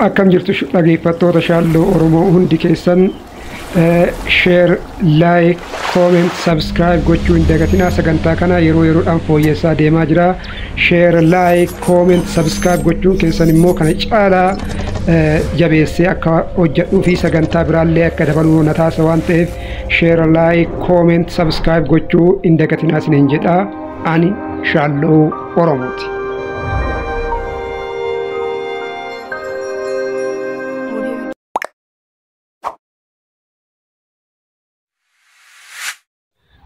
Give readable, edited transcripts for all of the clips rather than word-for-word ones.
akkam jirtu dhaggeeffattoota shaalloo Oromoo hundi keessan share, like, comment, subscribe gochuu hin dagatinaa. Sagantaa kana yeroo yeroodhaan fooyyessaa deemaa jira. Share, like, comment, subscribe gochuun keessan immoo kana caalaa jabeessee akka hojjedhuu fi sagantaa biraallee akka dabaluu na taasisa waan ta'eef share, like, comment, subscribe gochuu hin dagatinaa isiniin jedha. Ani shaalloo Oromooti.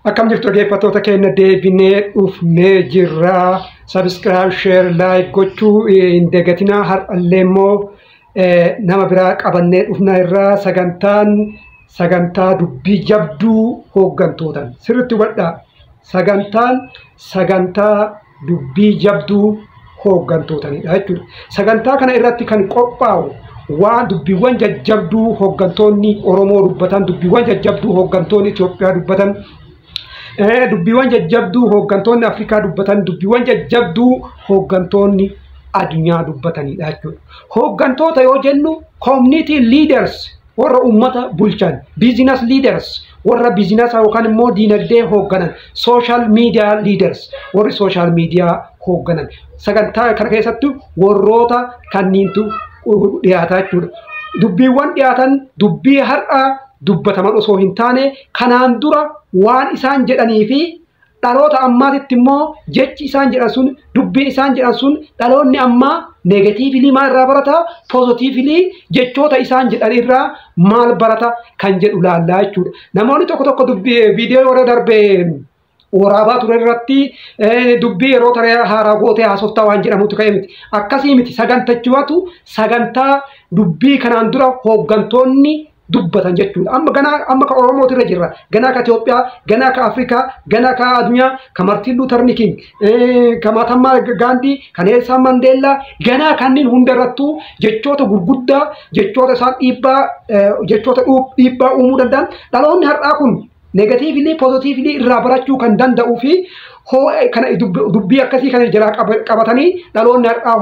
Akkam jirtu dhaggeeffattoota keenya deebinee dhufnee jirra. Subscribe, share, like gochuu hin dagatinaa. Har'allee immoo nama biraa qabannee dhufna irraa sagantaa dubbii jabduu hooggantootaan sirriitti hubadhaa. Sagantaa dubbii jabduu hooggantootanidha jechuudha. Sagantaa kana irratti kan qophaa'u waan dubbiiwwan jajjabduu hooggantoonni Oromoo dubbatan, dubbiiwwan jajjabduu hooggantoonni Itoophiyaa dubbatan, dubbiiwwan jajjabduu hooggantoonni Afrikaa dubbatan, dubbiiwwan jajjabduu hooggantoonni addunyaa dubbatanidha jechuudha. Hooggantoota yoo jennu community leaders warra ummata bulchan, business leaders warra business yookaan immoo diinagdee hoogganan, social media leaders warri social media hoogganan. Sagantaa kana keessatti warroota kanniintu dhiyaataa jechuudha. Dubbiiwwan dhiyaatan dubbii har'aa dubbataman osoo hin taane kanaan dura waan isaan jedhanii fi dhaloota ammaatitti immoo jechi isaan jedhan sun, dubbiin isaan jedhan sun dhaloonni ammaa negatiivili maal irraa barata, poozitiivili jechoota isaan jedhan irraa maal barata kan jedhu laallaa jechuudha. Namoonni tokko dubbii viidiyoo yeroo darbee waraabaa ture irratti dubbii yeroo taree haaraa gootee haasoftaa waan jedhamutu ka'e miti. Akkasii miti. Sagantachuwatu sagantaa dubbii kanaan dura hooggantoonni dubbatan jechuudha. Amma ka Oromooti irra jirra. Ganaa ka Itoophiyaa, ganaa ka Afrikaa, ganaa ka addunyaa, ka Martin Luther King, ka Mahatma Gandhi, ka Nelson Mandela, ganaa kanneen hunda irrattuu jechoota gurguddaa, jechoota isaan dhiibbaa uumuu danda'an. Dhaloonni har'aa kun negatiivili, poozitiivili irraa barachuu kan danda'uu fi kana dubbii akkasii kana jalaa qabatanii dhaloonni har'aa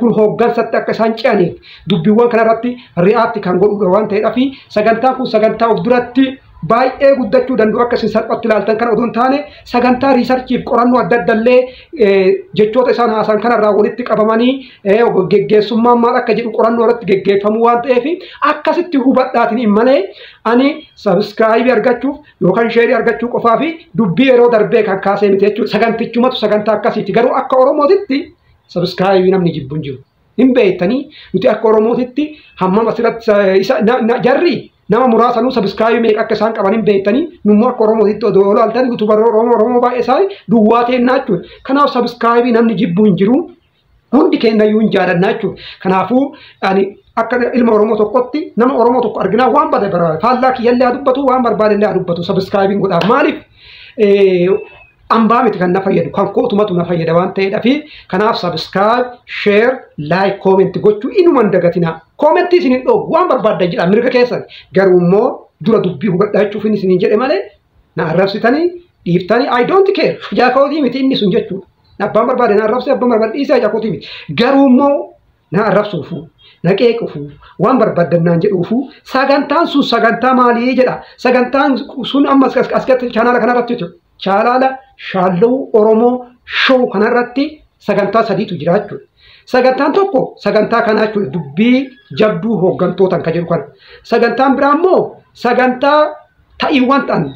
kun hooggansatti akka isaan ce'aniif dubbiiwwan kanarratti ri'aatti kan godhudha waan ta'eedhaa fi sagantaan kun sagantaa of duratti baay'ee guddachuu danda'u akka isin salphatti ilaaltan kana odoo hin taane sagantaa riisarchiif qorannoo adda addaallee jechoota isaan haasan kanarraa walitti qabamanii geggeessummaan maal akka jedhu qorannoo irratti geggeeffamuu waan ta'eef akkasitti hubadhaatiin malee ani subscribe argachuuf yookaan share argachuu qofaa fi dubbii yeroo darbee kan kaasee miti jechuudha. Sagantichumatu sagantaa akkasiiti. Garuu akka Oromootitti subscribe namni jibbu hin jiru. Hin beektanii nuti akka Oromootitti hammam asirratti jarri nama muraasanuu subscribe meeqa akka isaan qaban hin beektanii nummoo akka Oromootitti odoo ilaaltan yuutuubarri Oromoo baay'ee isaanii duwwaa ta'ennaa jechuudha. Kanaaf subscribe namni jibbu hin jiru. Hundi kennayyuu hin jaalannaa jechuudha. Kanaafuu ani akka ilma Oromoo tokkotti nama Oromoo tokko arginaa waan bade bara faallaa kiyyallee haa dubbatu waan barbaadillee haa dubbatu subscribing godhaa. Maaliif ambaa miti kan na fayyadu kan kootumatu na fayyada waan ta'eedhaa fi kanaaf subscribe, share, like, comment gochuu inuma hin dagatinaa. Comment isinin dhoobu waan barbaaddan jedha mirga keessan. Garuu immoo dura dubbii hubadhaa jechuuf isinin jedhe malee na arrabsitanii dhiiftanii I don't care. Jaakootii miti inni sun jechuudha. Abbaan barbaade na arrabse abbaan barbaade dhiisaa jaakootii miti. Garuu immoo na arrabsuufu, na qeequufu, waan barbaadannaan jedhuufu sagantaan sun sagantaa maalii jedha. Sagantaan sun amma asirratti chaanaala kanarratti jechuudha. Chaanaala shaalloo Oromoo show kanarratti sagantaa sadiitu jira jechuudha. Sagantaan tokko sagantaa kanaa jechuudha dubbii jabduu hooggantootaan kan jedhu kana. Sagantaan biraa immoo sagantaa ta'iiwwan ta'an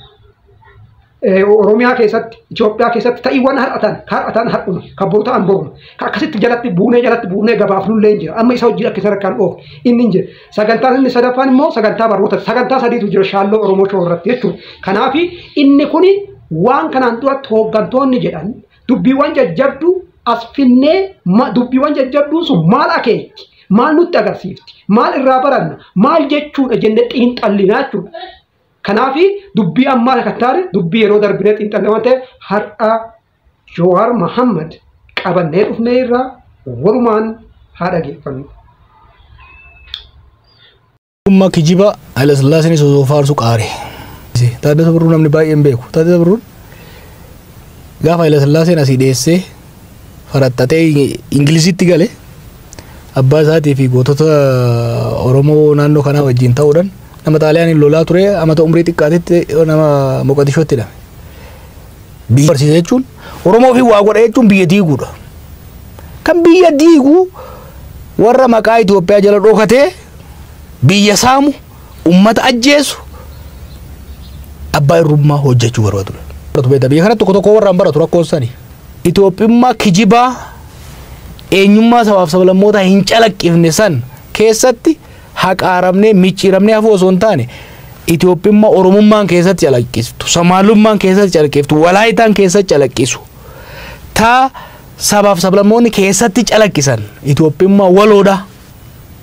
Oromiyaa keessatti, Itoophiyaa keessatti ta'iiwwan har'atan har'uma, kan boru ta'an boruma. Akkasitti jalatti buunee gabaafnullee jira. Amma isa hojii akka isa rakkaan oofu inni jira. Sagantaan inni sadaffaan immoo sagantaa barnoota. Sagantaa sadiitu jira shaalloo Oromoo show irratti jechuudha. Kanaaf inni kuni waan kanaan duratti hooggantoonni jedhan dubbiiwwan jajjabduu as finnee dubbiiwwan jajjabduun sun maal akeekti? Maal nutti agarsiifti? Maal irraa baranna? Maal jechuudha jennee xiinxallinaa jechuudha. Kanaafi dubbii ammaa akka taate dubbii yeroo darbinee xiinxallee ta'e har'a Jawaar Mohaammed qabannee dhufnee irraa walumaan haa dhaggeeffannu. Umma kijiba Haile Sillaaseen osoo faarsu qaare. Taaddasa Birruu namni baay'een beeku. Taaddasa Birruun gaafa Haile Sillaaseen asii dhiyeessee faraxxatee Ingilizitti gale abbaa isaatii fi gootota Oromoo naannoo kanaa wajjin ta'uudhaan nama Xaaliyaaniin lolaa ture amata umrii xiqqaatitti nama Moqodishootti hidhame. Biyya barsiisa jechuun Oromoo fi waa godha jechuun biyya diiguudha. Kan biyya diigu warra maqaa Itoophiyaa jala dhokatee biyya saamu ummata ajjeesu abbaa irrummaa hojjechuu barbaadu. Biyya kana tokko warraan baratu rakkoon sani. Itoophiyummaa kijibaa eenyummaa sabaaf sablammoota hin calaqqifne san keessatti haqaaramnee micciiramnee hafuu osoo hin taane Itoophiyummaa Oromummaan keessatti calaqqiftu, Somaalummaan keessatti calaqqiftu, Walaayitaan keessatti calaqqisu. Taa sabaaf sablammoonni keessatti calaqqisan Itoophiyummaa waloodha.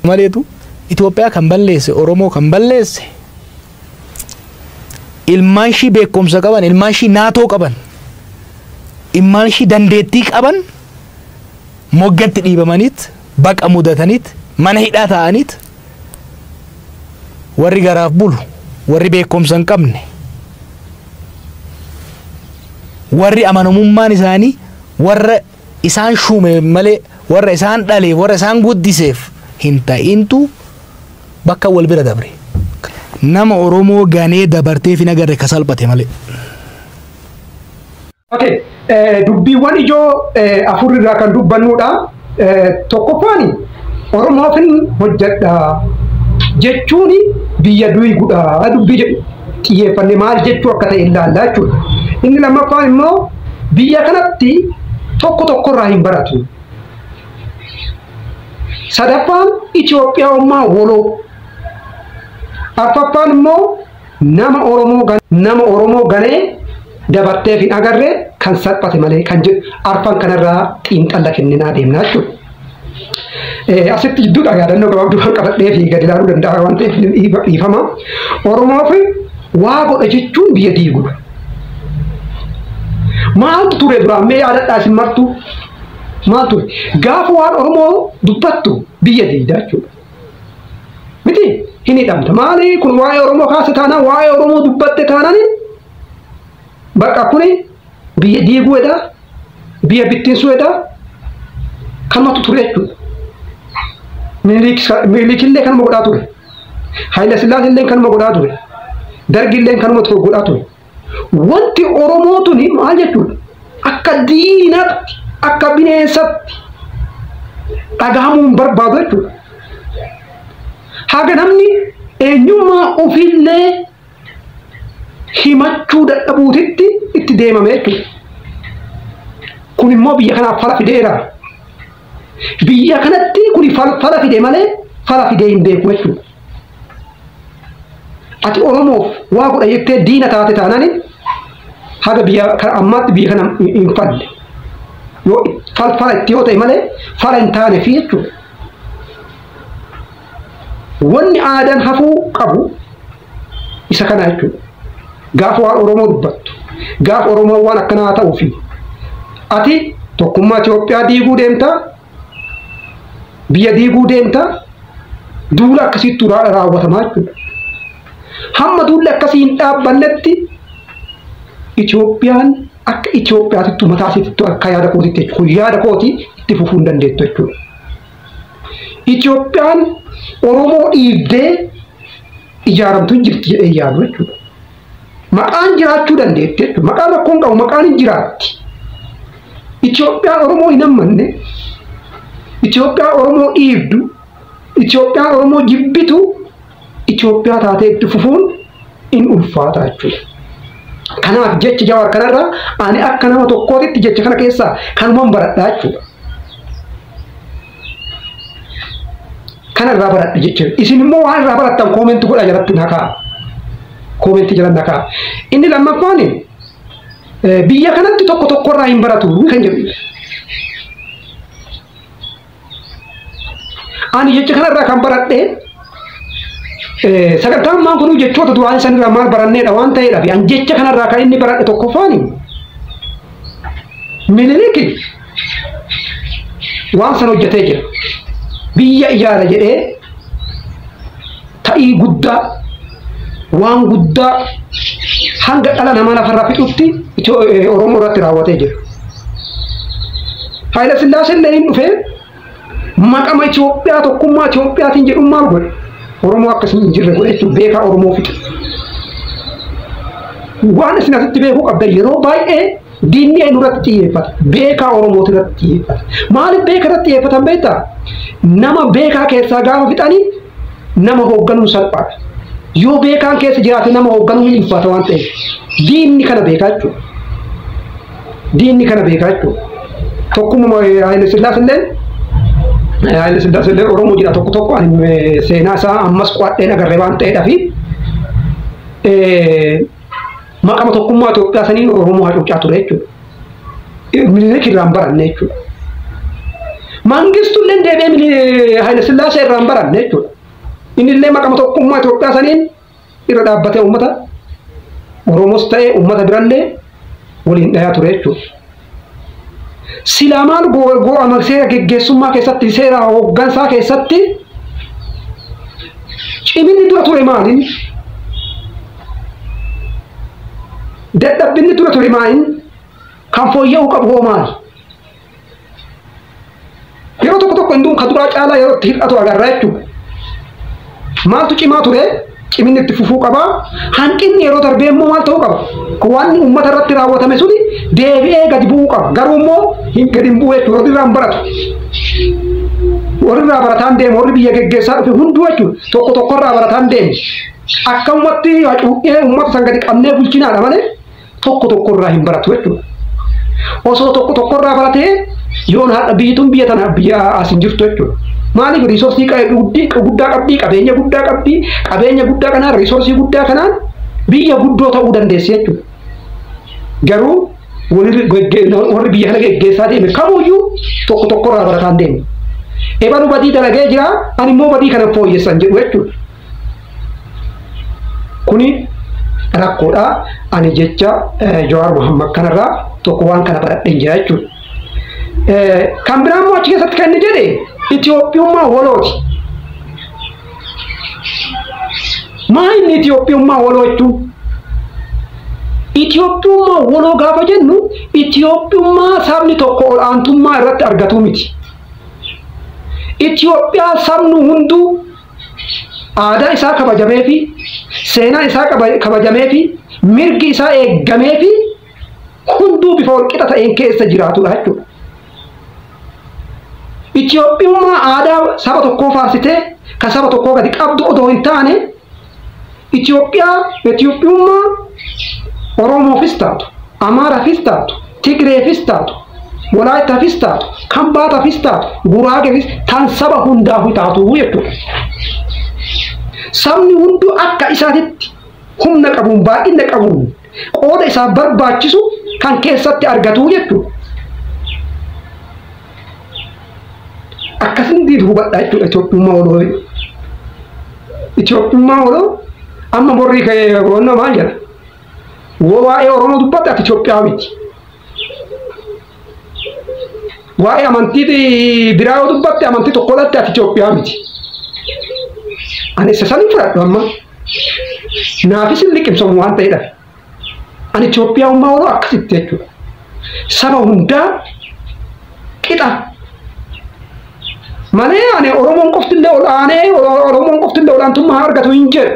Maleetu Itoophiyaa kan balleesse Oromoo kan balleesse ilmaan ishii beekumsa qaban, ilmaan ishii naatoo qaban, ilmaan ishii dandeettii qaban moggatti dhiibamaniit, baqa mudataniit, mana hidhaa ta'aniit warri garaaf bulu, warri beekumsa hin qabne, warri amanamummaan isaanii warra isaan shuume malee warra isaan dhaleef, warra isaan guddiseef hin ta'intu bakka wal bira dabre. Nama Oromoo ganee dabartee fi nagarre ka salphate malee. Okay, dubbiiwwan ijoo afurrirraa kan dubbannuudha. Tokkoffaani Oromoofin hojjedha jechuun biyya diiguudha. Dubbii jedhu xiyyeeffanne maal jechuu akka ta'e ilaallaa jechuudha. Inni lammaffaan immoo biyya kanatti tokkorraa hin baratu. Sadaffaan Itoophiyaawummaa waloo. Arfaffaan immoo nama Oromoo ganee dabarteef hin agarre kan salphate malee kan jedhu arfan kanarraa xiinxalla kenninaa deemnaa jechuudha. Asitti jidduudha yaadannoo gabaabduu kan qabadhee fi gadi ilaaluu danda'a waan ta'eef dhiifama. Oromoof waa godha jechuun biyya diiguudha. Maaltu ture duraan mee yaadadhaa isin martu maal ture? Gaafa waan Oromoo dubbattu biyya diigdaa jechuudha. Miti hin hidhamta. Maali kun waa'ee Oromoo kaase taanaan waa'ee Oromoo dubbatte taanaan bakka kuni biyya diiguudha, biyya bittinsuudha kanumatu ture jechuudha. Minilikillee kanuma godhaa ture. Haayila Sillaasillee kanuma godhaa ture. Dargillee kanuma godhaa ture. Wanti Oromoo tuni maal jechuudha? Akka diinaatti, akka bineensatti dhagahamuu hin barbaadu jechuudha. Haga namni eenyummaa ofiillee himachuu dadhabuutitti itti deemame jechuudha. Kun immoo biyya kanaaf fala fideera. Biyya kanatti kun fala fide malee fala fidee hin beeku jechuudha. Ati Oromoof waa godha jettee diina taate taanaan haga biyya ammaatti biyya kana hin falle. Yoo fala itti yoo ta'e malee fala hin taane fi jechuudha. Wanni aadaan hafuu qabu isa kana jechuudha. Gaafa waan Oromoo dubbattu, gaafa Oromoo waan akkanaa ta'uu fi ati tokkummaa Itoophiyaa diiguu deemtaa, biyya diiguu deemtaa, duula akkasiitu raawwatamaa jechuudha. Hamma duulli akkasii hin dhaabbannetti Itoophiyaan akka Itoophiyaatittu mataa isiitti akka yaada kootiitti jechuudha. Kun yaada kootii itti fufuu hin dandeettu jechuudha. Itoophiyaan Oromoo dhiibdee ijaaramtu hin jirti jedhee yaadu jechuudha. Maqaan jiraachuu dandeetti jechuudha. Maqaan rakkoon qabu maqaan hin jiraatti. Itoophiyaan Oromoo hin hammanne, Itoophiyaan Oromoo dhiibdu, Itoophiyaan Oromoo jibbitu, Itoophiyaa taatee itti fufuun in ulfaata jechuudha. Kanaaf jecha Jawaar kanarraa ani akka nama tokkootitti jecha kana keessaa kanumaan baradhaa jechuudha. Kanarraa baradha jechuudha. Isin immoo waan irraa barattan koomenti godhaa jalatti nakaa. Koomenti jala nakaa. Inni lammaffaan biyya kanatti tokkorraa hin baratu kan jedhu. Ani jecha kanarraa kan baradhee sagantaan maan kun jechoota duraan sanirraa maal baranneedha waan ta'eedhaaf an jecha kanarraa kan inni baradhe tokkoffaan Minilik waan san hojjetee jira. Biyya ijaara jedhee ta'ii guddaa waan guddaa hanga dhala namaa lafarraa fixutti Oromoo irratti raawwatee jira. Haayila Sillaaseen illee hin dhufee maqama Itoophiyaa tokkummaa Itoophiyaatiin jedhu maal godhe Oromoo akkasii hin jirre godhe jechuudha beekaa Oromoo fixe. Waan isin asitti beekuu qabdan yeroo baay'ee diinni irratti xiyyeeffata beekaa Oromoo irratti xiyyeeffata. Maaliif beekaa irratti xiyyeeffatan beektaa? Nama beekaa keessaa gaafa fixanii nama hoogganuun salphaadha. Yoo beekaan keessa jiraate nama hoogganuu hin ulfaata waan ta'eef diinni kana beekaa jechuudha. Diinni kana beekaa jechuudha. Tokkummaa Haayile Sillaasellee Oromoo jedha tokko tokko ani seenaa isaa ammas qo'adheen agarree waan ta'eedhaafi maqama tokkummaa Itoophiyaa saniin Oromoo hacuucaa ture jechuudha. Minilik irraan baranne jechuudha. Mangistullee deebi'ee Haayile Sillaasee irraan baranne jechuudha. Innillee maqama tokkummaa Itoophiyaa saniin irra dhaabbatee uummata Oromoos ta'ee uummata birallee waliin dhayaa ture jechuudha. Silaamaan go'ama seera geggeessummaa keessatti seera hooggansaa keessatti ciminni dura ture maaliin? Dadhabbinni dura ture maaliin? Kan fooyya'uu qabu hoo maali? Yeroo tokko tokko hinduun kan duraa caalaa yeroo itti hir'atu agarra jechuudha. Maaltu cimaa ture? Ciminni itti fufuu qaba. Hanqinni yeroo darbee immoo maal ta'uu qaba? Waan uummata irratti raawwatame suni deebi'ee gadi bu'uu qaba. Garuu immoo gadi hin bu'u jechuudha. Warri irraan baratu. Warri irraa barataan deemu warri biyya geggeessaa dhufe hunduu jechuudha. Tokko tokko irraa barataan deemu. Akkamatti hacuuccee uummata san gadi qabnee bulchinaadha malee tokko tokko irraa hin baratu jechuudha. Osoo tokko tokko irraa baratee yoon haadha biyyituun biyya tana biyya as hin jirtu jechuudha. Maaliif riisoorsii guddaa qabdii qabeenya guddaa qabdii qabeenya guddaa kanaan riisoorsii guddaa kanaan biyya guddoo ta'uu dandeessi jechuudha. Garuu warri biyya kana geggeessaa deeme kamuyyuu tokko tokko irraa barataan deemu. Ebalu badii dalagee jira ani immoo badii kana fooyyessan jedhu jechuudha. Kuni rakkoodha ani jecha Jawaar Mohammad kanarraa tokko waan kana baradheen jira jechuudha. Kan biraan immoo achi keessatti kan inni jedhe Itoophiyummaa walooti. Maali Itoophiyummaa waloo jechuun? Itoophiyummaa waloo gaafa jennu Itoophiyummaa sabni tokko ol'aantummaa irratti argatu miti. Itoophiyaa sabni hunduu aadaa isaa kabajamee fi seenaa isaa kabajamee fi mirgi isaa eeggamee fi hunduu bifa walqixa ta'een keessa jiraatudha jechuudha. Itoophiyummaa aadaa saba tokkoo faarsitee kan saba tokkoo gadi qabdu odoo hin taane Itoophiyummaa Oromoofis taatu, Amaaraafis taatu, Tigreefis taatu, Walaayittaafis taatu, Kambaataafis taatu, Guraageefis tan saba hundaafuu taatu jechuudha. Sabni hunduu akka isaatitti humna qabuun baay'ina qabuun qooda isaa barbaachisu kan keessatti argatu jechuudha. Akkasiin diid hubadhaa jechuudha Itoophiyummaa waloo. Itoophiyummaa waloo amma borrii ka'ee wanna maal jedha? Waa'ee Oromoo dubbatte ati Itoophiyaa miti. Waa'ee amantii biraa yoo dubbatte amantii tokko dhatte ati Itoophiyaa miti. Ani isa sanii fudhadhu amma. Naafis hin liqimsamu waan ta'edha. Ani Itoophiyummaa waloo akkasitti jechuudha. Saba hundaa qixa. Malee ani Oromoon qoftillee olaanee Oromoon qoftillee olaantummaa argatu hin jedhu.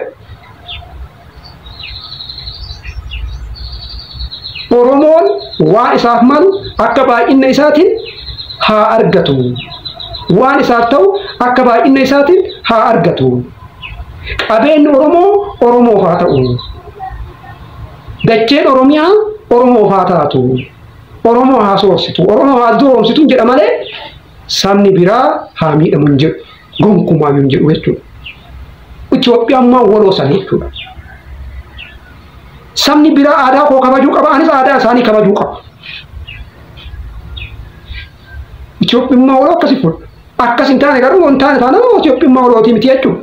Oromoon waan isaaf malu akka baay'ina isaatiin haa argatu. Waan isaaf ta'u akka baay'ina isaatiin haa argatu. Qabeenyi Oromoo Oromoof haa ta'u. Dacheen Oromiyaa Oromoof haa taatu. Oromoo haa soorsitu. Oromoo haa duroomsitu jedha malee sabni biraa haa miidhamu hin jedhu. Gonkumaa hin jedhu jechuudha. Itoophiyummaa waloo sana jechuudha. Sabni biraa aadaa koo kabajuu qaba, anis aadaa isaanii kabajuu qaba. Itoophiyummaa waloo akkasii fuudha. Akkas hin taane garuu hin taane taanaan Itoophiyummaa walootii miti jechuudha.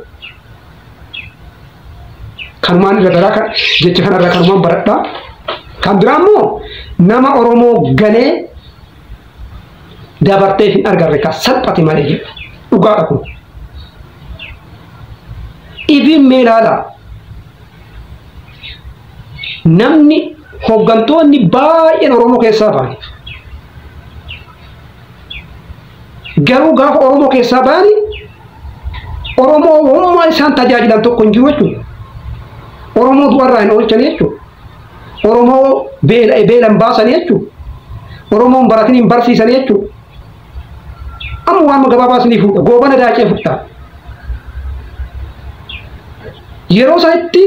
Kanumaan irra daraa jecha kanarra kanumaan baradhaa. Kan biraa immoo nama Oromoo ganee dabartee hin argarre kan salphate malee jedhu dhugaadha kun. Ifiin mee ilaalaa. Namni hooggantoonni baay'een Oromoo keessaa ba'an garuu gaafa Oromoo keessaa ba'anii Oromoo uumaa isaan tajaajilan tokko hin jiru jechuudha. Oromoo du'arraa hin oolchan jechuudha. Oromoo beelan baasan jechuudha. Oromoon baratin hin barsiisan jechuudha. Amma waan gabaabaa isinii fuudha. Goobana daacee fudhaa. Yeroo sanatti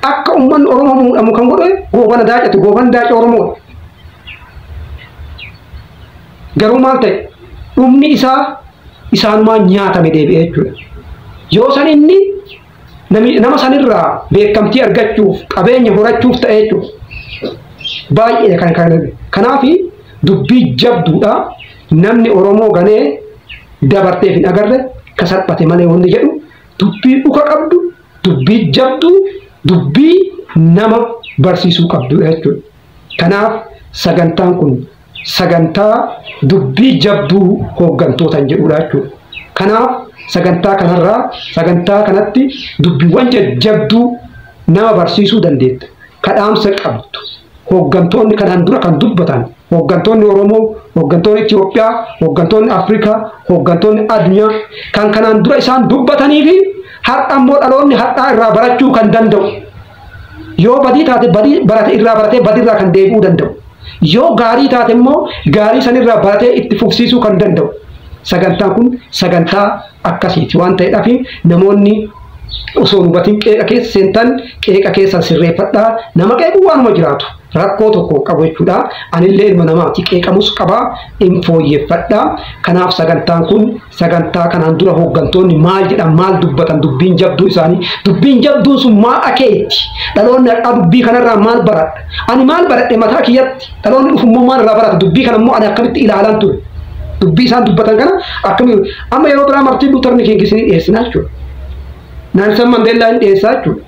akka uummanni Oromoo muudhamu kan godhe goobana daacatu goobana daacee Oromoodha. Garuu maal ta'e dhumni isaa isaanumaan nyaatame deebi'ee jechuudha. Yoo san inni nama sanirraa beekamtii argachuuf qabeenya horachuuf ta'e jechuudha. Baay'ee kanaaf dubbii jabduudha. Namni Oromoo ganee dabarteef hin agarre ka salphate malee wanni jedhu dubbii dhuka qabdu dubbii jabdu dubbii nama barsiisuu qabdu jechuudha. Kanaaf sagantaan kun sagantaa dubbii jabduu hooggantootan jedhudha jechuudha. Kanaaf sagantaa kanatti dubbiiwwan jajjabduu nama barsiisuu dandeetta. Kadhaamsa qabdu. Hooggantoonni kanaan dura kan dubbatan hooggantoonni Oromoo, hooggantoonni Itoophiyaa, hooggantoonni Afrikaa, hooggantoonni addunyaa kan kanaan dura isaan dubbatanii fi har'a immoo dhaloonni har'aa irraa barachuu kan danda'u. Yoo badii taate barate irraa baratee badiirraa kan deebi'uu danda'u. Yoo gaarii taate immoo gaarii sanirraa baratee itti fufsiisuu kan danda'u. Sagantaan kun sagantaa akkasiiti waan ta'eedhaaf namoonni osoo hubatiin qeeqa keessa seentan qeeqa keessan sirreeffadhaa. Nama qeequu waanuma jiraatu rakkoo tokko qabu jechuudha. Anillee ilma namaati qeeqamus qabaa hin fooyyeffadhaa. Kanaaf sagantaan kun sagantaa kanaan dura hooggantoonni maal jedhan maal dubbatan dubbiin jabduu isaanii dubbiin jabduun sun maal akeetti dhaloonni har'aa dubbii kanarraa maal baradha ani maal baradhe mataa kiyyatti dhaloonni dhufummoo maal irraa barata dubbii kana immoo ani akkamitti ilaalan ture dubbii isaan dubbatan kana akkamitti amma yeroo biraa Martin Luther King isinii dhiyeessinaa jechuudha. Nelson Mandela hin dhiyeessaa jechuudha.